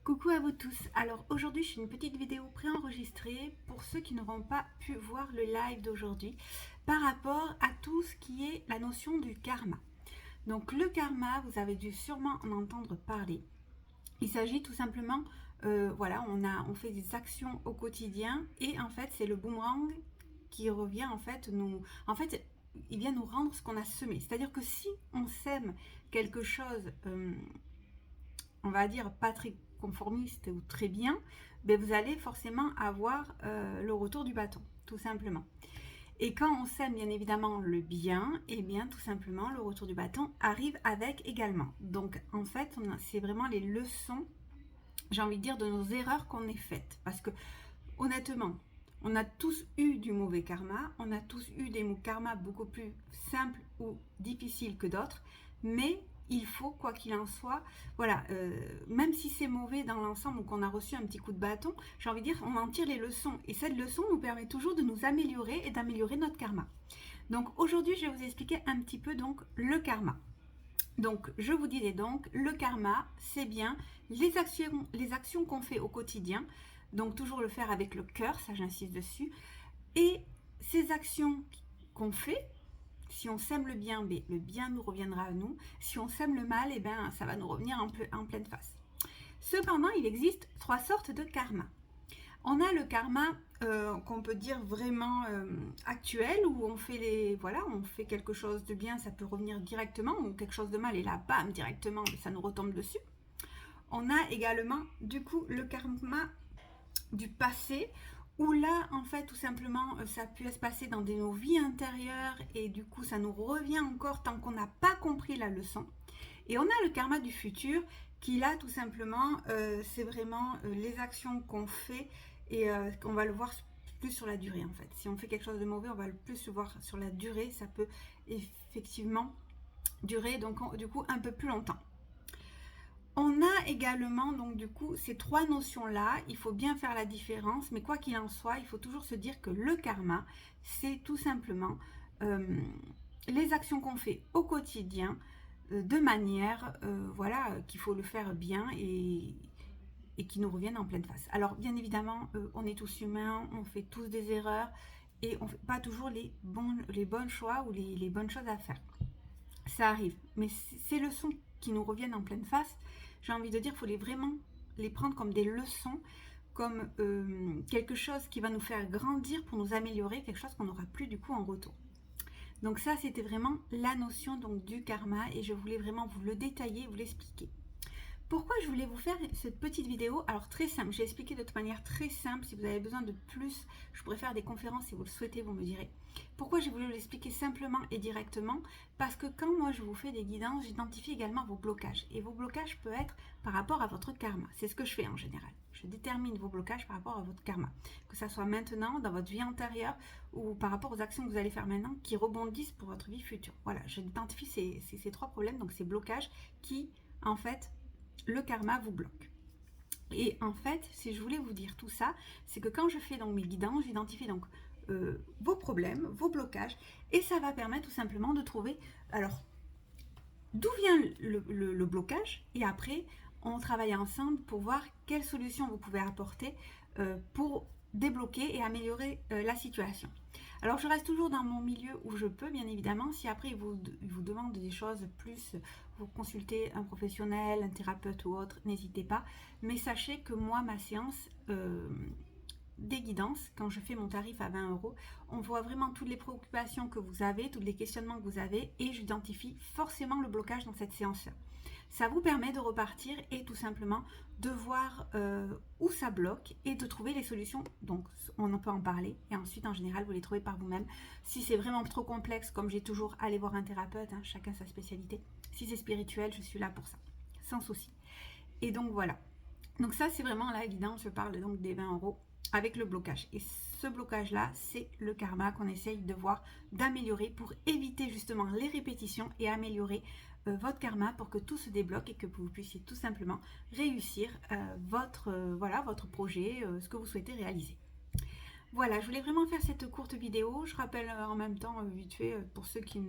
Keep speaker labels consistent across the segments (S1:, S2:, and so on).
S1: Coucou à vous tous. Alors aujourd'hui je fais une petite vidéo préenregistrée pour ceux qui n'auront pas pu voir le live d'aujourd'hui par rapport à tout ce qui est la notion du karma. Donc le karma, vous avez dû sûrement en entendre parler. Il s'agit tout simplement, voilà, on fait des actions au quotidien et en fait c'est le boomerang qui revient il vient nous rendre ce qu'on a semé. C'est-à-dire que si on sème quelque chose, on va dire pas très conformiste ou très bien, ben vous allez forcément avoir le retour du bâton, tout simplement. Et quand on sème bien évidemment le bien, et bien tout simplement le retour du bâton arrive avec également. Donc en fait, c'est vraiment les leçons, j'ai envie de dire, de nos erreurs qu'on ait faites. Parce que honnêtement, on a tous eu du mauvais karma, on a tous eu des karmas beaucoup plus simples ou difficiles que d'autres, mais il faut, quoi qu'il en soit, voilà, même si c'est mauvais dans l'ensemble ou qu'on a reçu un petit coup de bâton, j'ai envie de dire, on en tire les leçons. Et cette leçon nous permet toujours de nous améliorer et d'améliorer notre karma. Donc aujourd'hui, je vais vous expliquer un petit peu donc le karma. Donc, je vous disais donc, le karma, c'est bien les actions qu'on fait au quotidien. Donc, toujours le faire avec le cœur, ça j'insiste dessus. Et ces actions qu'on fait, si on sème le bien, le bien nous reviendra à nous. Si on sème le mal, ça va nous revenir en pleine face. Cependant, il existe trois sortes de karma. On a le karma qu'on peut dire vraiment actuel, où on fait on fait quelque chose de bien, ça peut revenir directement, ou quelque chose de mal, et là, bam, directement, ça nous retombe dessus. On a également, du coup, le karma du passé, où là, en fait, tout simplement, ça a pu se passer dans nos vies intérieures, et du coup, ça nous revient encore tant qu'on n'a pas compris la leçon. Et on a le karma du futur, qui là, tout simplement, c'est vraiment les actions qu'on fait, et on va le voir plus sur la durée, en fait. Si on fait quelque chose de mauvais, on va le plus le voir sur la durée, ça peut effectivement durer, donc du coup, un peu plus longtemps. On a également donc du coup ces trois notions-là, il faut bien faire la différence, mais quoi qu'il en soit, il faut toujours se dire que le karma, c'est tout simplement les actions qu'on fait au quotidien de manière, qu'il faut le faire bien et qui nous reviennent en pleine face. Alors bien évidemment, on est tous humains, on fait tous des erreurs et on ne fait pas toujours les bons choix ou les bonnes choses à faire. Ça arrive, mais ces leçons qui nous reviennent en pleine face, j'ai envie de dire, il faut vraiment les prendre comme des leçons, comme quelque chose qui va nous faire grandir pour nous améliorer, quelque chose qu'on n'aura plus du coup en retour. Donc ça, c'était vraiment la notion donc du karma et je voulais vraiment vous le détailler, vous l'expliquer. Pourquoi je voulais vous faire cette petite vidéo? Alors très simple, j'ai expliqué de toute manière très simple. Si vous avez besoin de plus, je pourrais faire des conférences si vous le souhaitez, vous me direz. Pourquoi j'ai voulu l'expliquer simplement et directement? Parce que quand moi je vous fais des guidances, j'identifie également vos blocages. Et vos blocages peuvent être par rapport à votre karma. C'est ce que je fais en général. Je détermine vos blocages par rapport à votre karma. Que ça soit maintenant, dans votre vie antérieure, ou par rapport aux actions que vous allez faire maintenant, qui rebondissent pour votre vie future. Voilà, j'identifie ces trois problèmes, donc ces blocages qui, en fait, le karma vous bloque. Et en fait, si je voulais vous dire tout ça, c'est que quand je fais donc mes guidances, j'identifie donc vos problèmes, vos blocages, et ça va permettre tout simplement de trouver, alors, d'où vient le blocage, et après, on travaille ensemble pour voir quelles solutions vous pouvez apporter pour débloquer et améliorer la situation. Alors je reste toujours dans mon milieu où je peux, bien évidemment. Si après il vous demande des choses plus, vous consultez un professionnel, un thérapeute ou autre, n'hésitez pas. Mais sachez que moi, ma séance des guidances, quand je fais mon tarif à 20 €, on voit vraiment toutes les préoccupations que vous avez, tous les questionnements que vous avez, et j'identifie forcément le blocage dans cette séance-là. Ça vous permet de repartir et tout simplement de voir où ça bloque et de trouver les solutions. Donc on en peut en parler et ensuite en général vous les trouvez par vous-même. Si c'est vraiment trop complexe, comme j'ai toujours, allez voir un thérapeute, hein, chacun sa spécialité. Si c'est spirituel, je suis là pour ça, sans souci. Et donc voilà. Donc ça c'est vraiment la guidance, je parle donc des 20 € avec le blocage. Et ce blocage-là, c'est le karma qu'on essaye de voir, d'améliorer pour éviter justement les répétitions et améliorer votre karma pour que tout se débloque et que vous puissiez tout simplement réussir votre projet, ce que vous souhaitez réaliser. Voilà, je voulais vraiment faire cette courte vidéo. Je rappelle en même temps, vite fait, pour ceux qui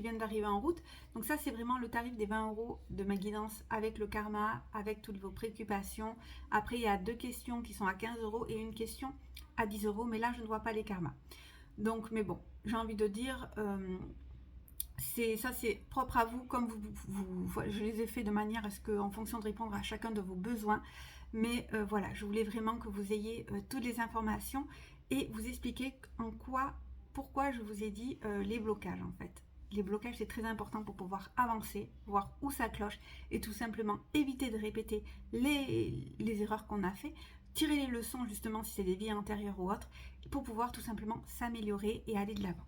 S1: viennent d'arriver en route. Donc ça, c'est vraiment le tarif des 20 € de ma guidance avec le karma, avec toutes vos préoccupations. Après, il y a 2 questions qui sont à 15 € et une question à 10 €. Mais là, je ne vois pas les karmas. Donc, mais bon, j'ai envie de dire, c'est propre à vous, comme je les ai fait de manière à ce que, en fonction de répondre à chacun de vos besoins. Mais voilà, je voulais vraiment que vous ayez toutes les informations et vous expliquer pourquoi je vous ai dit les blocages en fait. Les blocages, c'est très important pour pouvoir avancer, voir où ça cloche et tout simplement éviter de répéter les erreurs qu'on a fait, tirer les leçons justement si c'est des vies antérieures ou autres, pour pouvoir tout simplement s'améliorer et aller de l'avant.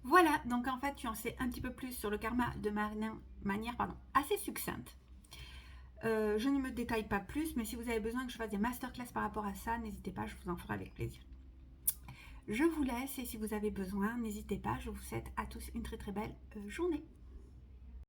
S1: Voilà, donc en fait tu en sais un petit peu plus sur le karma de manière assez succincte. Je ne me détaille pas plus, mais si vous avez besoin que je fasse des masterclass par rapport à ça, n'hésitez pas, je vous en ferai avec plaisir. Je vous laisse et si vous avez besoin, n'hésitez pas, je vous souhaite à tous une très très belle journée.